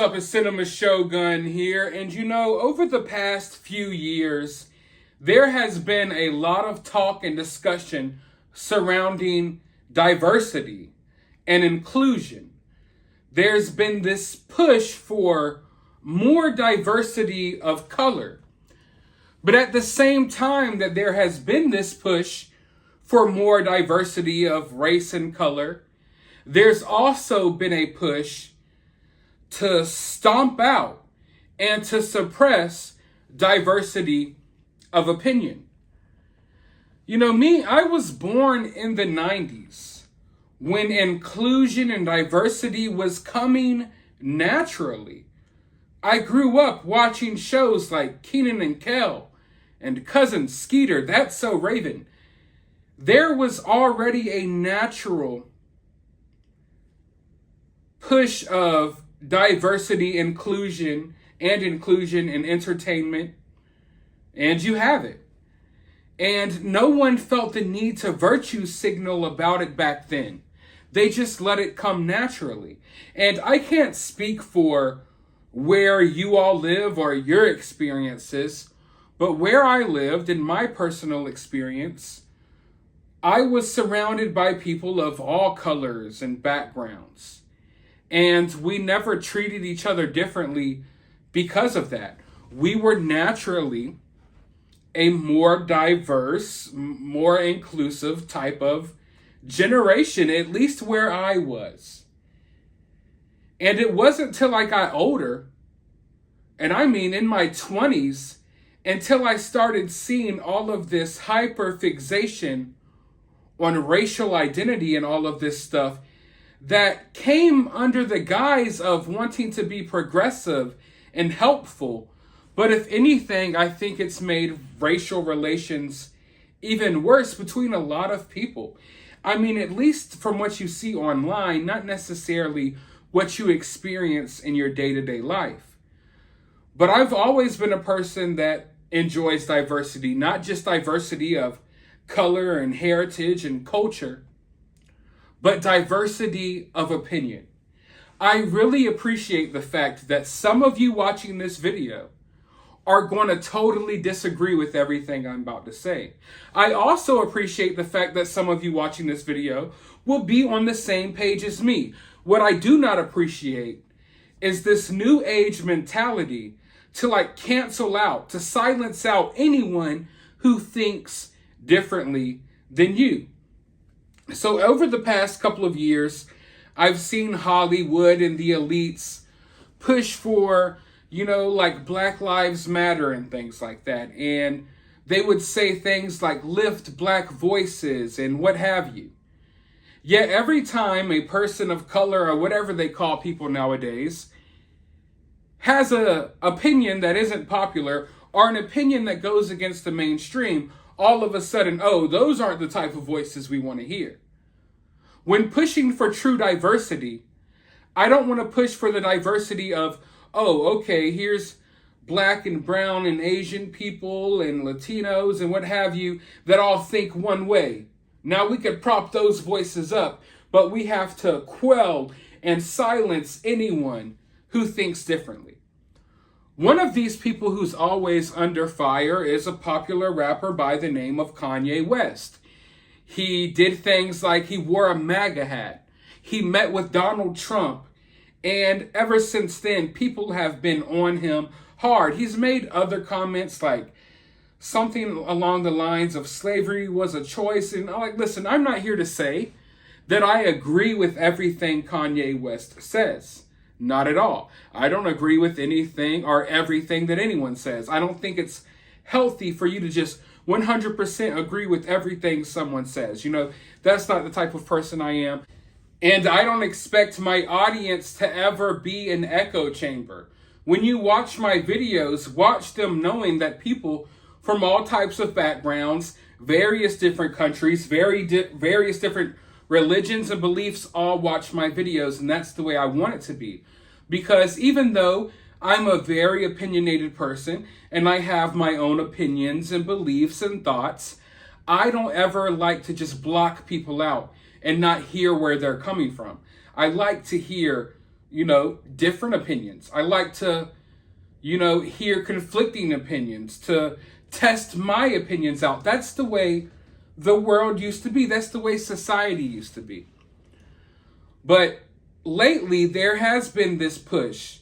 up? It's Cinema Shogun here. And over the past few years, there has been a lot of talk and discussion surrounding diversity and inclusion. There's been this push for more diversity of color. But at the same time that there has been this push for more diversity of race and color, there's also been a push to stomp out and to suppress diversity of opinion. I was born in the 90s when inclusion and diversity was coming naturally. I grew up watching shows like Kenan and Kel and Cousin Skeeter, That's So Raven. There was already a natural push of diversity, inclusion in entertainment, and you have it. And no one felt the need to virtue signal about it back then. They just let it come naturally. And I can't speak for where you all live or your experiences, but where I lived, in my personal experience, I was surrounded by people of all colors and backgrounds. And we never treated each other differently because of that. We were naturally a more diverse, more inclusive type of generation, at least where I was. And it wasn't till I got older, and I mean in my 20s, until I started seeing all of this hyperfixation on racial identity and all of this stuff that came under the guise of wanting to be progressive and helpful. But if anything, I think it's made racial relations even worse between a lot of people. I mean, at least from what you see online, not necessarily what you experience in your day-to-day life. But I've always been a person that enjoys diversity, not just diversity of color and heritage and culture, but diversity of opinion. I really appreciate the fact that some of you watching this video are going to totally disagree with everything I'm about to say. I also appreciate the fact that some of you watching this video will be on the same page as me. What I do not appreciate is this new age mentality to cancel out, to silence out anyone who thinks differently than you. So over the past couple of years, I've seen Hollywood and the elites push for, Black Lives Matter and things like that. And they would say things like lift black voices and what have you. Yet every time a person of color, or whatever they call people nowadays, has an opinion that isn't popular or an opinion that goes against the mainstream, all of a sudden, those aren't the type of voices we want to hear. When pushing for true diversity, I don't want to push for the diversity of, here's black and brown and Asian people and Latinos and what have you that all think one way. Now we could prop those voices up, but we have to quell and silence anyone who thinks differently. One of these people who's always under fire is a popular rapper by the name of Kanye West. He did things like he wore a MAGA hat. He met with Donald Trump. And ever since then, people have been on him hard. He's made other comments like something along the lines of slavery was a choice. And I'm like, listen, I'm not here to say that I agree with everything Kanye West says. Not at all. I don't agree with anything or everything that anyone says. I don't think it's healthy for you to just 100% agree with everything someone says. That's not the type of person I am. And I don't expect my audience to ever be an echo chamber. When you watch my videos, watch them knowing that people from all types of backgrounds, various different countries, various different religions and beliefs all watch my videos, and that's the way I want it to be. Because even though I'm a very opinionated person and I have my own opinions and beliefs and thoughts, I don't ever like to just block people out and not hear where they're coming from. I like to hear different opinions. I like to, hear conflicting opinions, to test my opinions out. That's the way the world used to be. That's the way society used to be. But lately, there has been this push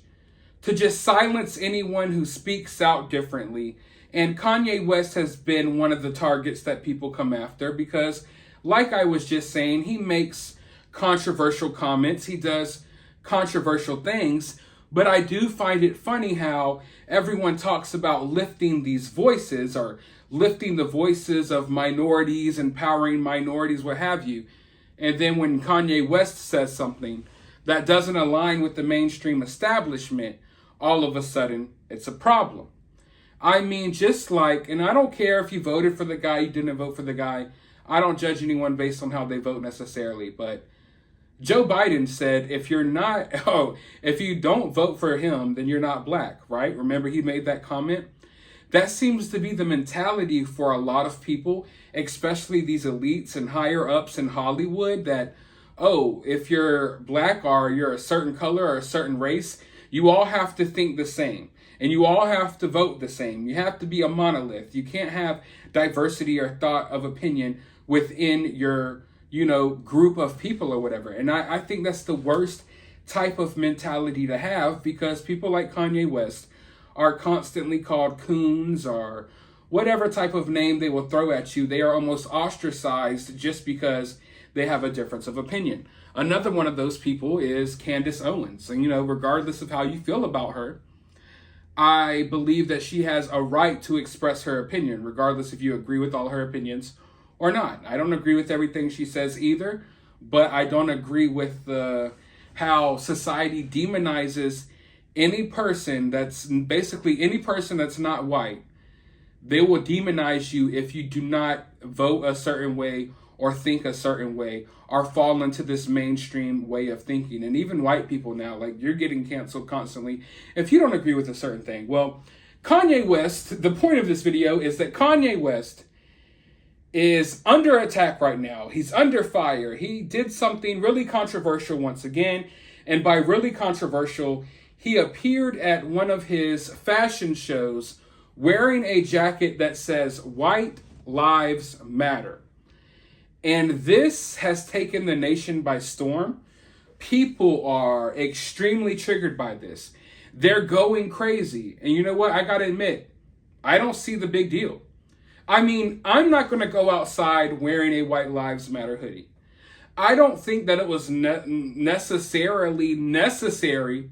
to just silence anyone who speaks out differently. And Kanye West has been one of the targets that people come after because, like I was just saying, he makes controversial comments. He does controversial things. But I do find it funny how everyone talks about lifting these voices or lifting the voices of minorities, empowering minorities, what have you. And then when Kanye West says something that doesn't align with the mainstream establishment, all of a sudden it's a problem. I mean, just like, and I don't care if you voted for the guy, you didn't vote for the guy. I don't judge anyone based on how they vote necessarily, but Joe Biden said, if you don't vote for him, then you're not black, right? Remember he made that comment? That seems to be the mentality for a lot of people, especially these elites and higher ups in Hollywood, that, if you're black or you're a certain color or a certain race, you all have to think the same and you all have to vote the same. You have to be a monolith. You can't have diversity or thought of opinion within your, group of people or whatever. And I think that's the worst type of mentality to have because people like Kanye West are constantly called coons or whatever type of name they will throw at you. They are almost ostracized just because they have a difference of opinion. Another one of those people is Candace Owens. And, regardless of how you feel about her, I believe that she has a right to express her opinion, regardless if you agree with all her opinions or not. I don't agree with everything she says either, but I don't agree with how society demonizes any person that's not white. They will demonize you if you do not vote a certain way or think a certain way or fall into this mainstream way of thinking. And even white people now, like, you're getting canceled constantly if you don't agree with a certain thing. Well, Kanye West, the point of this video is that Kanye West is under attack right now. He's under fire. He did something really controversial once again. And by really controversial, he appeared at one of his fashion shows wearing a jacket that says "White Lives Matter." And this has taken the nation by storm. People are extremely triggered by this. They're going crazy. And you know what? I gotta admit, I don't see the big deal. I mean, I'm not going to go outside wearing a White Lives Matter hoodie. I don't think that it was necessarily necessary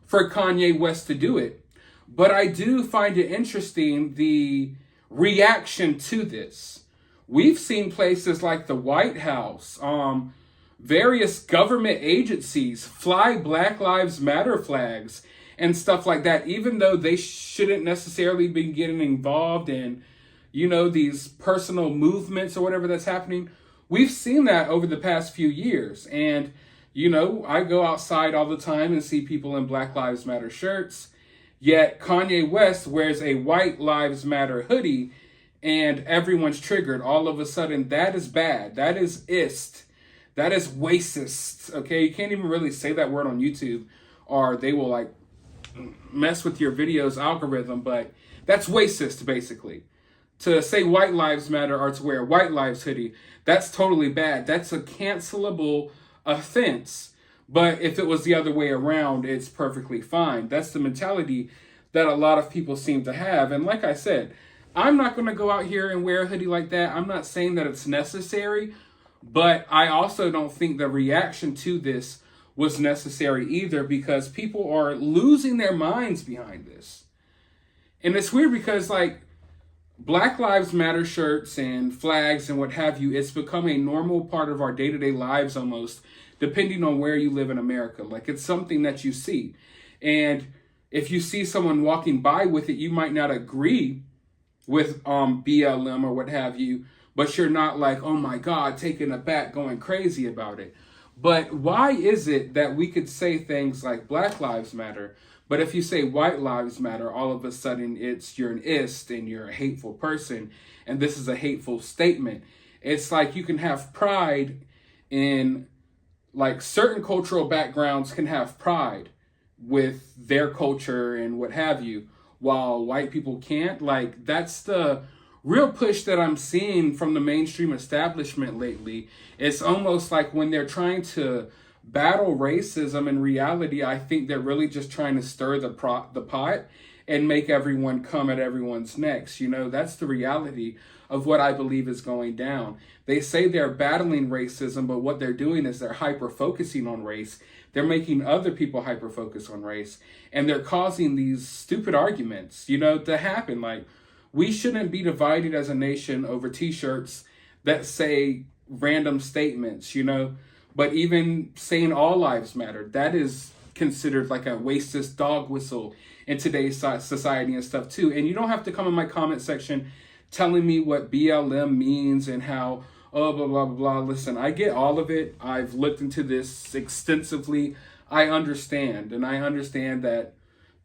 for Kanye West to do it. But I do find it interesting, the reaction to this. We've seen places like the White House, various government agencies fly Black Lives Matter flags and stuff like that, even though they shouldn't necessarily be getting involved in, these personal movements or whatever that's happening. We've seen that over the past few years. And, I go outside all the time and see people in Black Lives Matter shirts. Yet Kanye West wears a White Lives Matter hoodie and everyone's triggered. All of a sudden, that is bad. That is ist. That is racist. Okay, you can't even really say that word on YouTube or they will mess with your video's algorithm. But that's racist, basically. To say White Lives Matter or to wear a White Lives hoodie, that's totally bad. That's a cancelable offense. But if it was the other way around, it's perfectly fine. That's the mentality that a lot of people seem to have. And like I said, I'm not going to go out here and wear a hoodie like that. I'm not saying that it's necessary, but I also don't think the reaction to this was necessary either because people are losing their minds behind this. And it's weird because, Black Lives Matter shirts and flags and what have you, it's become a normal part of our day-to-day lives almost, depending on where you live in America. It's something that you see. And if you see someone walking by with it, you might not agree with BLM or what have you, but you're not like, oh my God, taken aback, going crazy about it. But why is it that we could say things like Black Lives Matter, but if you say White Lives Matter, all of a sudden you're an ist and you're a hateful person, and this is a hateful statement? It's like you can have pride in like certain cultural backgrounds can have pride with their culture and what have you, while white people can't. Like, that's the real push that I'm seeing from the mainstream establishment lately. It's almost like when they're trying to battle racism, in reality, I think they're really just trying to stir the pot and make everyone come at everyone's necks. You know, that's the reality of what I believe is going down. They say they're battling racism, but what they're doing is they're hyper focusing on race. They're making other people hyper focus on race, and they're causing these stupid arguments, you know, to happen. Like, we shouldn't be divided as a nation over t-shirts that say random statements, you know, but even saying all lives matter, that is considered like a racist dog whistle in today's society and stuff too. And you don't have to come in my comment section telling me what BLM means and how, oh, blah, blah, blah, blah. Listen, I get all of it. I've looked into this extensively. I understand. And I understand that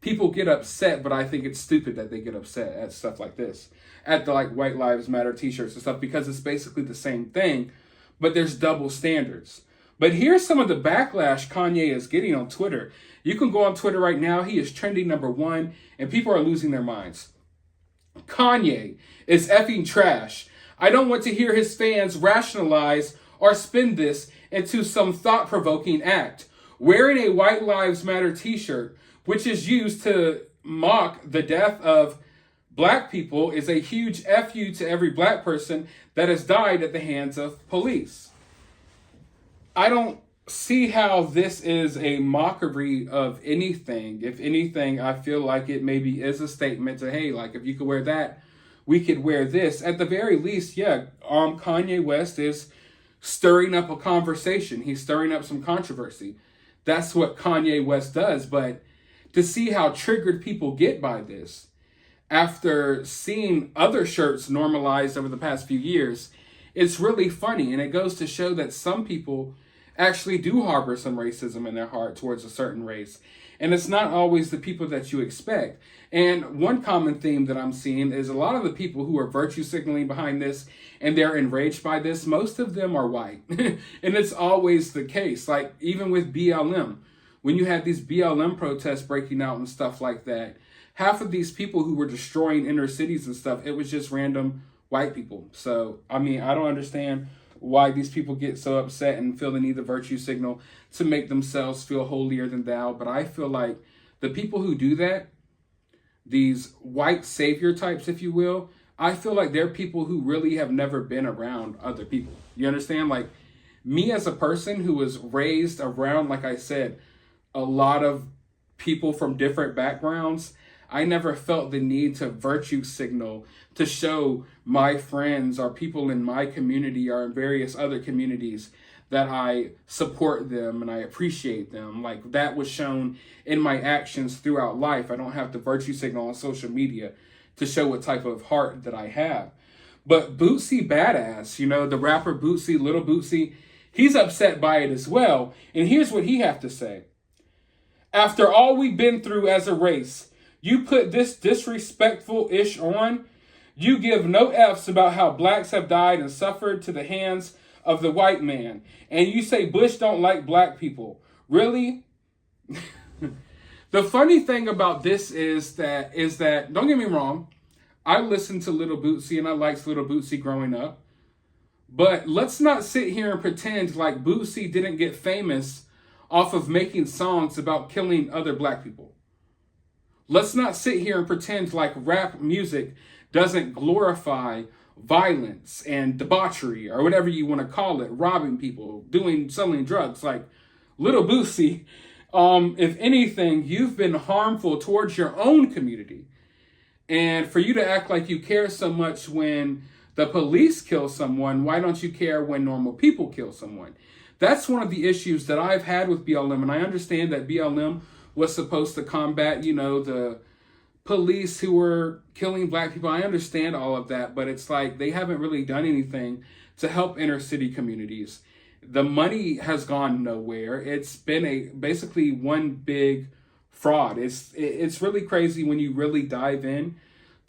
people get upset, but I think it's stupid that they get upset at stuff like this. At the like White Lives Matter t-shirts and stuff, because it's basically the same thing, but there's double standards. But here's some of the backlash Kanye is getting on Twitter. You can go on Twitter right now. He is trending #1, and people are losing their minds. Kanye is effing trash. I don't want to hear his fans rationalize or spin this into some thought-provoking act. Wearing a White Lives Matter t-shirt, which is used to mock the death of black people, is a huge FU to every black person that has died at the hands of police. I don't see how this is a mockery of anything. If anything, I feel like it maybe is a statement to, hey, like, if you could wear that, we could wear this. At the very least, yeah, Kanye West is stirring up a conversation. He's stirring up some controversy. That's what Kanye West does. But to see how triggered people get by this, after seeing other shirts normalized over the past few years, it's really funny. And it goes to show that some people actually do harbor some racism in their heart towards a certain race. And it's not always the people that you expect. And one common theme that I'm seeing is a lot of the people who are virtue signaling behind this and they're enraged by this, most of them are white. And it's always the case. Like, even with BLM, when you had these BLM protests breaking out and stuff like that, half of these people who were destroying inner cities and stuff, it was just random white people. So, I mean, I don't understand why these people get so upset and feel the need to virtue signal to make themselves feel holier than thou. But I feel like the people who do that, these white savior types, if you will, I feel like they're people who really have never been around other people. You understand? Like, me as a person who was raised around, like I said, a lot of people from different backgrounds, I never felt the need to virtue signal to show my friends or people in my community or in various other communities that I support them and I appreciate them. Like, that was shown in my actions throughout life. I don't have to virtue signal on social media to show what type of heart that I have. But Bootsy Badass, you know, the rapper Bootsy, Little Bootsy, he's upset by it as well. And here's what he have to say. After all we've been through as a race, you put this disrespectful ish on. You give no F's about how blacks have died and suffered to the hands of the white man. And you say Bush don't like black people. Really? The funny thing about this is that, don't get me wrong, I listened to Little Bootsy and I liked Little Bootsy growing up. But let's not sit here and pretend like Bootsy didn't get famous off of making songs about killing other black people. Let's not sit here and pretend like rap music doesn't glorify violence and debauchery or whatever you want to call it, robbing people, selling drugs. Like, Little Bootsy, if anything, you've been harmful towards your own community. And for you to act like you care so much when the police kill someone, why don't you care when normal people kill someone? That's one of the issues that I've had with BLM. And I understand that BLM was supposed to combat, you know, the police who were killing black people. I understand all of that, but it's like they haven't really done anything to help inner city communities. The money has gone nowhere. It's been basically one big fraud. It's really crazy when you really dive in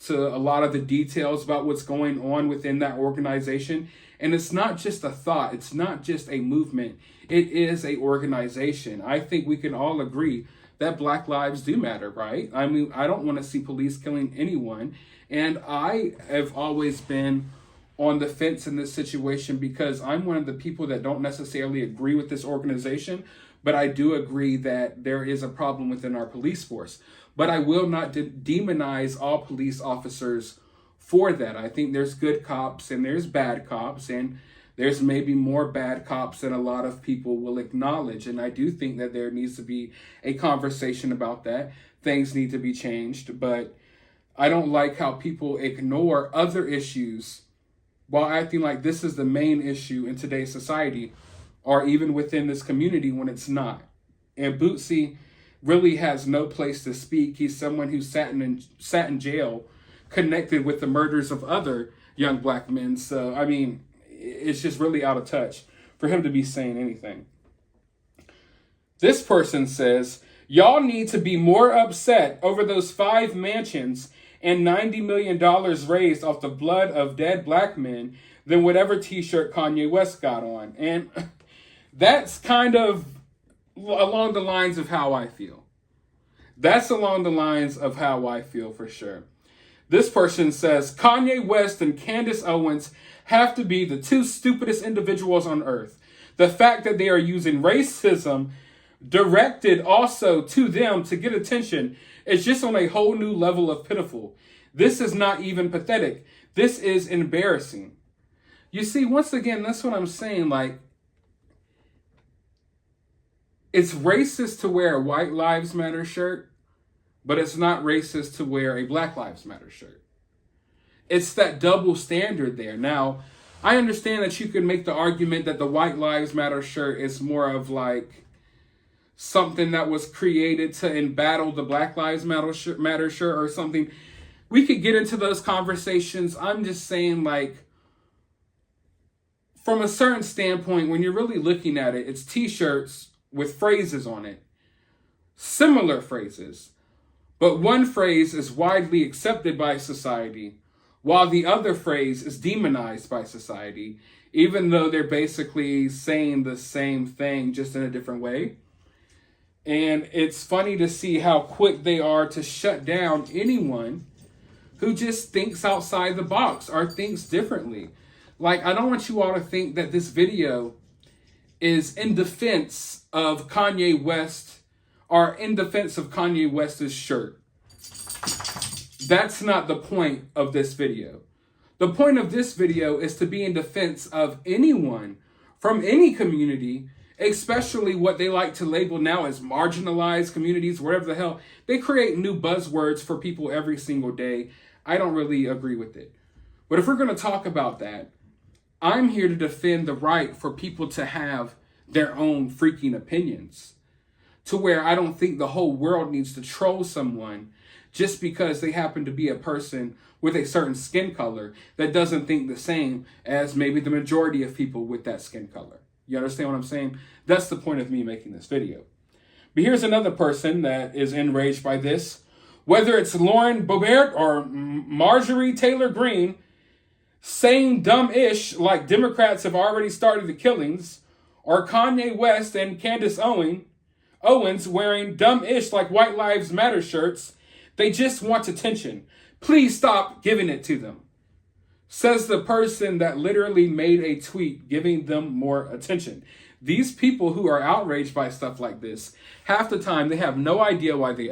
to a lot of the details about what's going on within that organization. And it's not just a thought. It's not just a movement. It is a organization. I think we can all agree that Black lives do matter, right? I mean, I don't want to see police killing anyone. And I have always been on the fence in this situation because I'm one of the people that don't necessarily agree with this organization, but I do agree that there is a problem within our police force. But I will not demonize all police officers for that. I think there's good cops and there's bad cops, and there's maybe more bad cops than a lot of people will acknowledge. And I do think that there needs to be a conversation about that. Things need to be changed, but I don't like how people ignore other issues while acting like this is the main issue in today's society, or even within this community when it's not. And Bootsy really has no place to speak. He's someone who sat in jail connected with the murders of other young Black men. So, I mean, it's just really out of touch for him to be saying anything. This person says, y'all need to be more upset over those 5 mansions and $90 million raised off the blood of dead Black men than whatever t-shirt Kanye West got on. And that's kind of along the lines of how I feel. That's along the lines of how I feel for sure. This person says, Kanye West and Candace Owens have to be the 2 stupidest individuals on earth. The fact that they are using racism directed also to them to get attention is just on a whole new level of pitiful. This is not even pathetic. This is embarrassing. You see, once again, that's what I'm saying. Like, it's racist to wear a White Lives Matter shirt, but it's not racist to wear a Black Lives Matter shirt. It's that double standard there. Now, I understand that you could make the argument that the White Lives Matter shirt is more of like something that was created to embattle the Black Lives Matter shirt or something. We could get into those conversations. I'm just saying, like, from a certain standpoint, when you're really looking at it, it's t-shirts with phrases on it. Similar phrases. But one phrase is widely accepted by society, while the other phrase is demonized by society, even though they're basically saying the same thing, just in a different way. And it's funny to see how quick they are to shut down anyone who just thinks outside the box or thinks differently. Like, I don't want you all to think that this video is in defense of Kanye West or in defense of Kanye West's shirt. That's not the point of this video. The point of this video is to be in defense of anyone from any community, especially what they like to label now as marginalized communities, whatever the hell. They create new buzzwords for people every single day. I don't really agree with it. But if we're going to talk about that, I'm here to defend the right for people to have their own freaking opinions. To where I don't think the whole world needs to troll someone just because they happen to be a person with a certain skin color that doesn't think the same as maybe the majority of people with that skin color. You understand what I'm saying? That's the point of me making this video. But here's another person that is enraged by this. Whether it's Lauren Boebert or Marjorie Taylor Greene saying dumb-ish like Democrats have already started the killings, or Kanye West and Candace Owens wearing dumb-ish like White Lives Matter shirts, they just want attention. Please stop giving it to them. Says the person that literally made a tweet giving them more attention. These people who are outraged by stuff like this, half the time they have no idea why they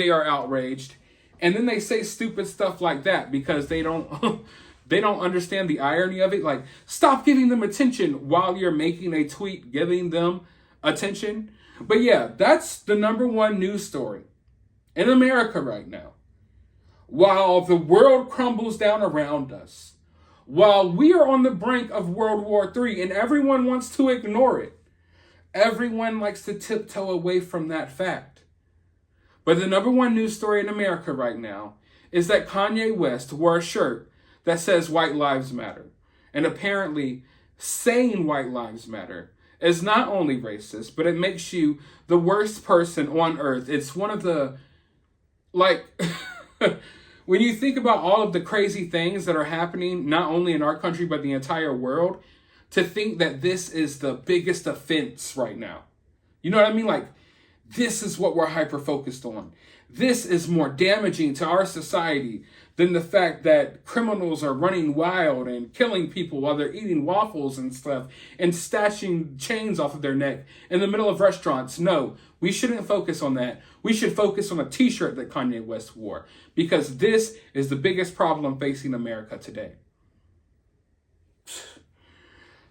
are outraged, and then they say stupid stuff like that because they don't they don't understand the irony of it. Like, stop giving them attention while you're making a tweet giving them attention. But yeah, that's the #1 news story in America right now. While the world crumbles down around us, while we are on the brink of World War III and everyone wants to ignore it, everyone likes to tiptoe away from that fact. But the #1 news story in America right now is that Kanye West wore a shirt that says White Lives Matter. And apparently saying White Lives Matter is not only racist, but it makes you the worst person on earth. It's one of the, like, When you think about all of the crazy things that are happening, not only in our country, but the entire world, to think that this is the biggest offense right now. You know what I mean? Like, this is what we're hyper-focused on. This is more damaging to our society than the fact that criminals are running wild and killing people while they're eating waffles and stuff and stashing chains off of their neck in the middle of restaurants. No, we shouldn't focus on that. We should focus on a t-shirt that Kanye West wore, because this is the biggest problem facing America today.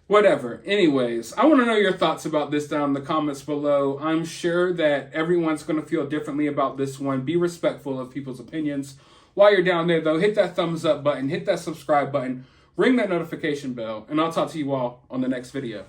Whatever. Anyways, I want to know your thoughts about this down in the comments below. I'm sure that everyone's going to feel differently about this one. Be respectful of people's opinions. While you're down there, though, hit that thumbs up button, hit that subscribe button, ring that notification bell, and I'll talk to you all on the next video.